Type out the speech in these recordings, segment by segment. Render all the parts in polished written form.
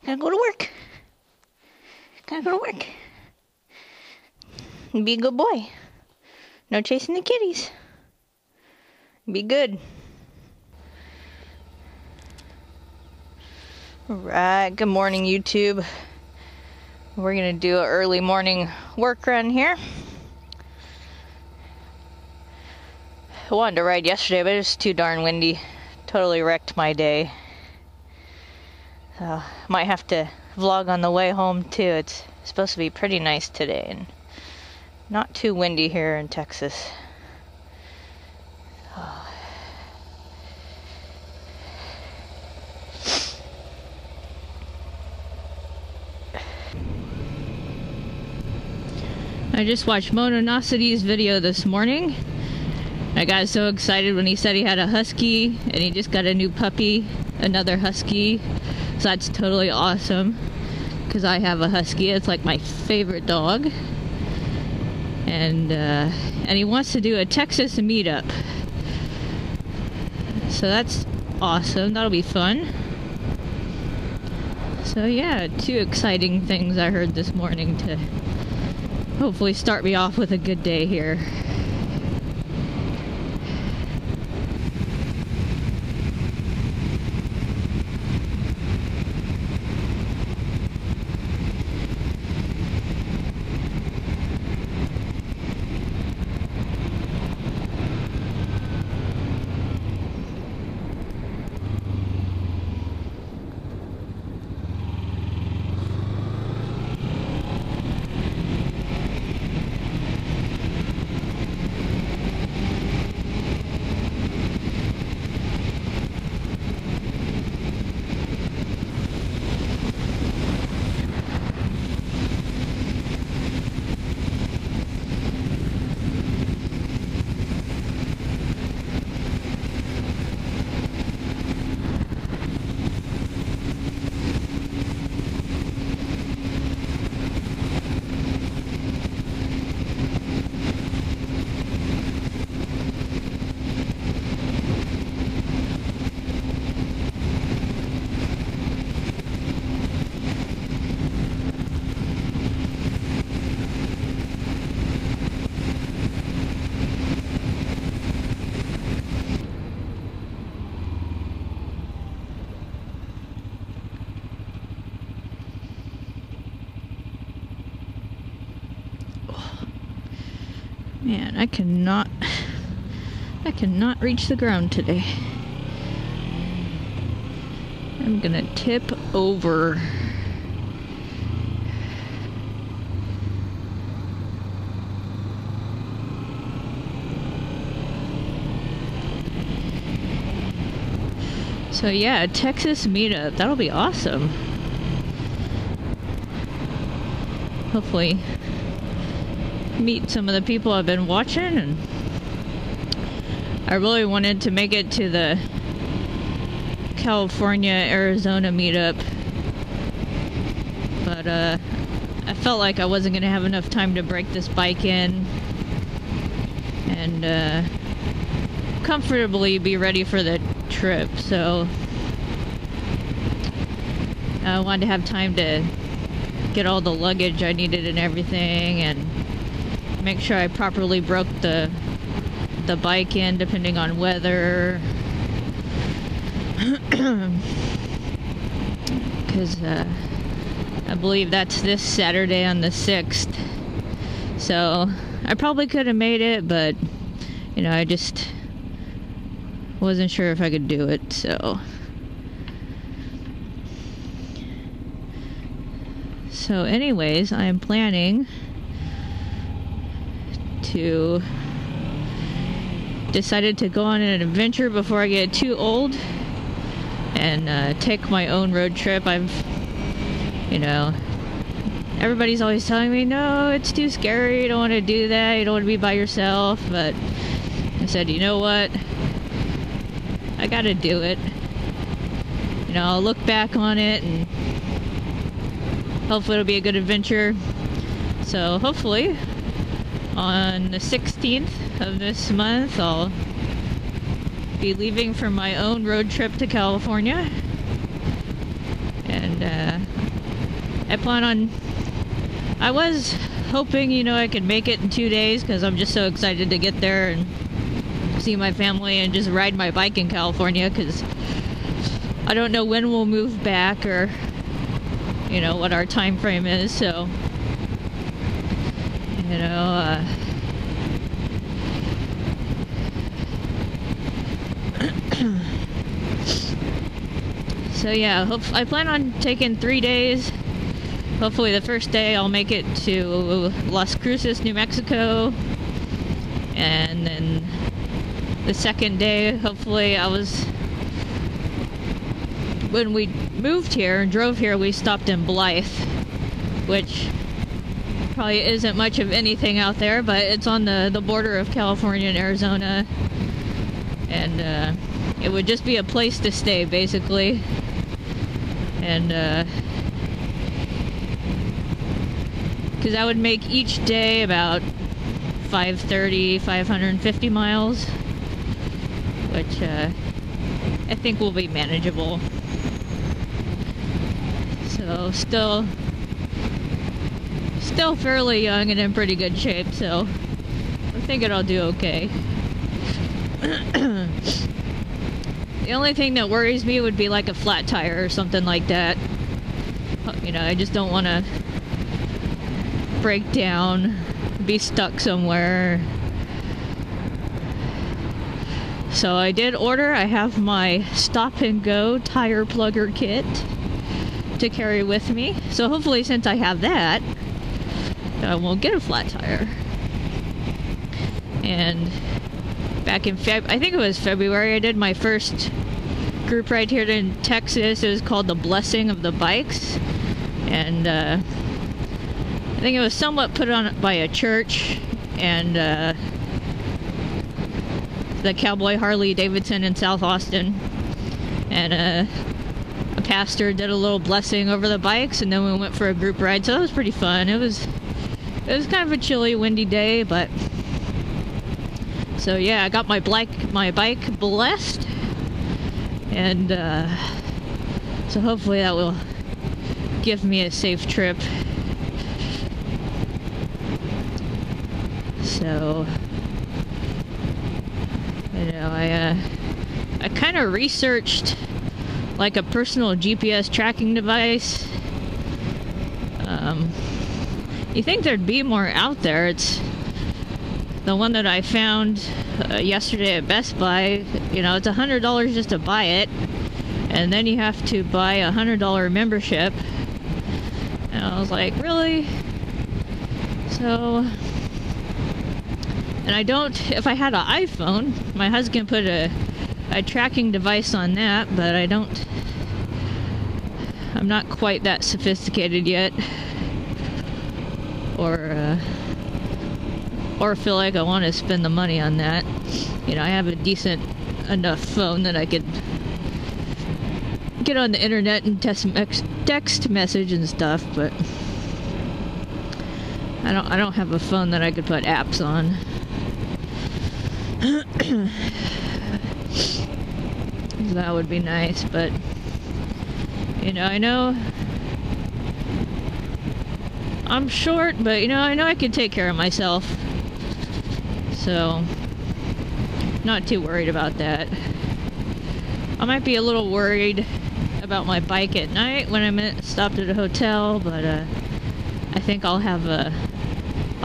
Gotta go to work. Gotta go to work. Be a good boy. No chasing the kitties. Be good. Alright, good morning, YouTube. We're gonna do an early morning work run here. I wanted to ride yesterday, but it was too darn windy. Totally wrecked my day. So, might have to vlog on the way home too. It's supposed to be pretty nice today and not too windy here in Texas. I just watched Moto's video this morning. I got so excited when he said he had a husky and he just got a new puppy, another husky. So that's totally awesome because I have a husky. It's like my favorite dog. And he wants to do a Texas meetup. So that's awesome. That'll be fun. So yeah, two exciting things I heard this morning to hopefully start me off with a good day here. Man, I cannot reach the ground today. I'm gonna tip over. So yeah, Texas meetup. That'll be awesome. Hopefully meet some of the people I've been watching, and I really wanted to make it to the California Arizona meetup, but I felt like I wasn't gonna have enough time to break this bike in and comfortably be ready for the trip, so I wanted to have time to get all the luggage I needed and everything, and make sure I properly broke the bike in depending on weather, because I believe that's this Saturday on the 6th, so I probably could have made it, but you know, I just wasn't sure if I could do it. So anyways, I am planning to decided to go on an adventure before I get too old and take my own road trip. You know, everybody's always telling me, no, it's too scary, you don't want to do that, you don't want to be by yourself, but I said, you know what, I gotta do it. You know, I'll look back on it and hopefully it'll be a good adventure. So hopefully on the 16th of this month, I'll be leaving for my own road trip to California. And I was hoping, you know, I could make it in 2 days because I'm just so excited to get there and see my family and just ride my bike in California, because I don't know when we'll move back or, you know, what our time frame is. So, you know, so yeah, I plan on taking 3 days. Hopefully the first day I'll make it to Las Cruces, New Mexico, and then the second day, hopefully, when we moved here and drove here, we stopped in Blythe, which probably isn't much of anything out there, but it's on the border of California and Arizona, and it would just be a place to stay, basically. And because that would make each day about 550 miles, which I think will be manageable. So still fairly young and in pretty good shape, so I'm thinking I'll do okay. The only thing that worries me would be like a flat tire or something like that. You know, I just don't want to break down, be stuck somewhere. So I did order. I have my stop and go tire plugger kit to carry with me. So hopefully, since I have that, I won't get a flat tire. And back in I think it was February, I did my first group ride here in Texas. It was called the Blessing of the Bikes, and I think it was somewhat put on by a church and the Cowboy Harley Davidson in South Austin, and a pastor did a little blessing over the bikes, and then we went for a group ride. So that was pretty fun. It was kind of a chilly, windy day, but so yeah, I got my bike blessed, and so hopefully that will give me a safe trip. So, you know, I kind of researched like a personal GPS tracking device. You think there'd be more out there. It's the one that I found yesterday at Best Buy. You know, it's $100 just to buy it, and then you have to buy a $100 membership. And I was like, really? So, and I don't, if I had an iPhone, my husband put a tracking device on that, but I'm not quite that sophisticated yet, or feel like I want to spend the money on that. You know, I have a decent enough phone that I could get on the internet and text message and stuff, but I don't have a phone that I could put apps on. That would be nice, but you know, I know I'm short, but you know, I know I can take care of myself, so not too worried about that. I might be a little worried about my bike at night when I'm stopped at a hotel, but I think I'll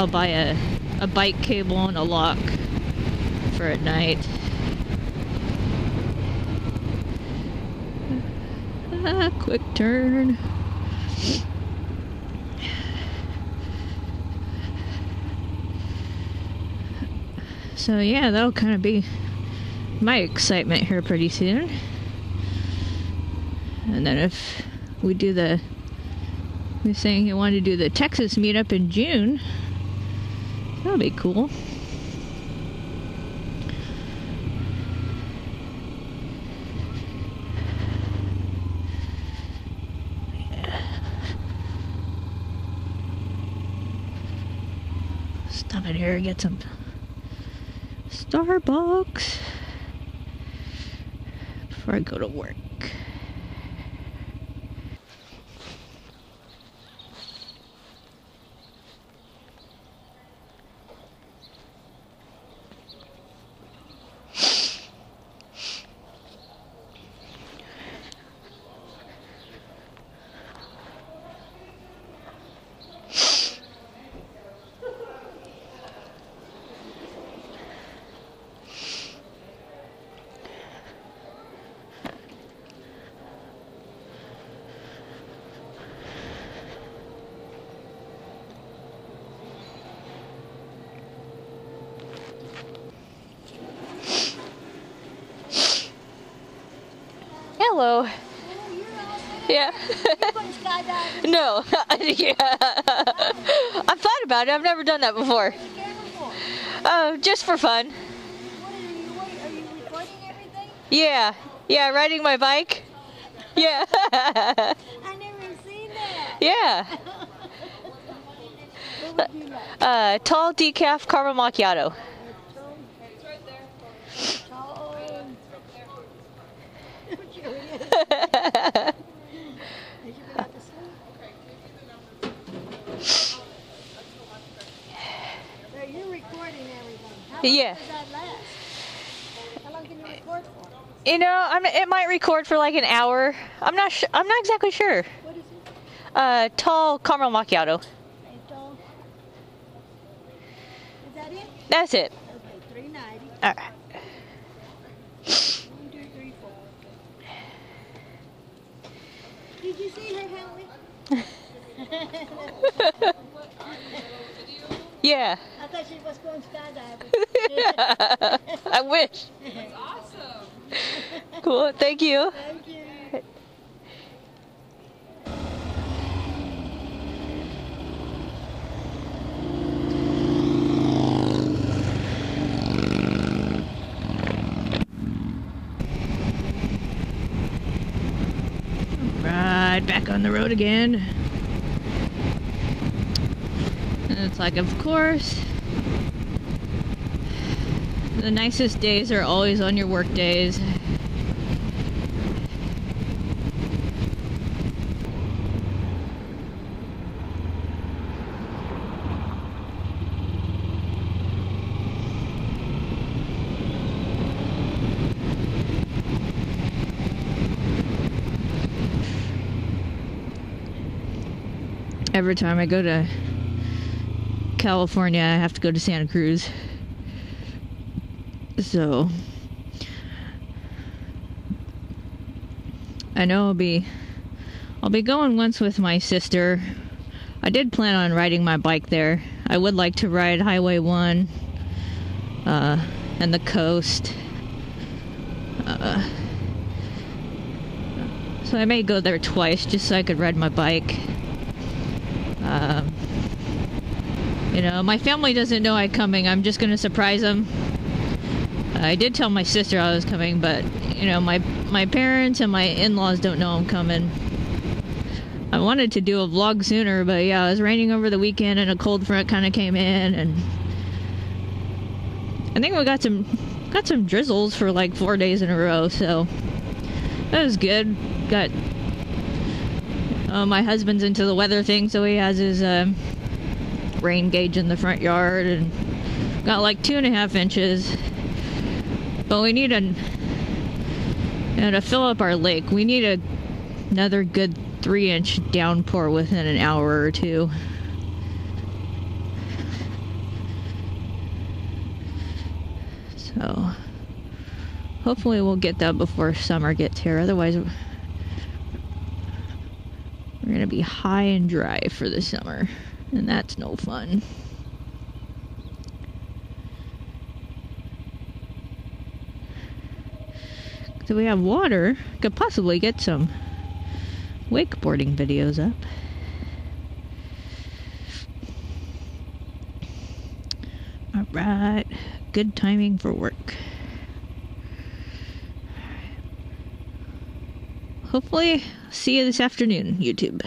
buy a bike cable and a lock for at night. Quick turn. So yeah, that'll kind of be my excitement here pretty soon. And then if we do he was saying he wanted to do the Texas meetup in June, that'll be cool. Stop in here and get some Starbucks before I go to work. Hello. Yeah. No. Yeah. I've thought about it. I've never done that before. Oh, just for fun. Are you recording everything? Yeah. Yeah, riding my bike. Yeah. I never seen that. Yeah. What would you like? Tall decaf caramel macchiato. It's right there. Tall. Sure it is. Did you go out to sleep? So you're recording everything. How long Yeah. does that last? How long can you record for? You know, it might record for like an hour. I'm not exactly sure. What is it? Tall caramel macchiato. Okay, tall. Is that it? That's it. Okay, $3.90. All right. 1, 2, 3, 4. Did you see her helmet? Yeah. I thought she was going skydiving. I wish. That's Awesome. Cool. Thank you. Thank you. Right, back on the road again. And it's like, of course, the nicest days are always on your work days. Every time I go to California, I have to go to Santa Cruz. So I know I'll be going once with my sister. I did plan on riding my bike there. I would like to ride Highway 1 and the coast. So I may go there twice just so I could ride my bike. You know, my family doesn't know I'm coming. I'm just gonna surprise them. I did tell my sister I was coming, but you know, my parents and my in-laws don't know I'm coming. I wanted to do a vlog sooner, but yeah, it was raining over the weekend and a cold front kind of came in, and I think we got some drizzles for like 4 days in a row, so that was good. Got my husband's into the weather thing, so he has his rain gauge in the front yard and got like 2.5 inches. But we need to fill up our lake, we need another good 3-inch downpour within an hour or two. So hopefully we'll get that before summer gets here. Otherwise we're gonna be high and dry for the summer, and that's no fun. So we have water, could possibly get some wakeboarding videos up. Alright, good timing for work. Hopefully, see you this afternoon, YouTube.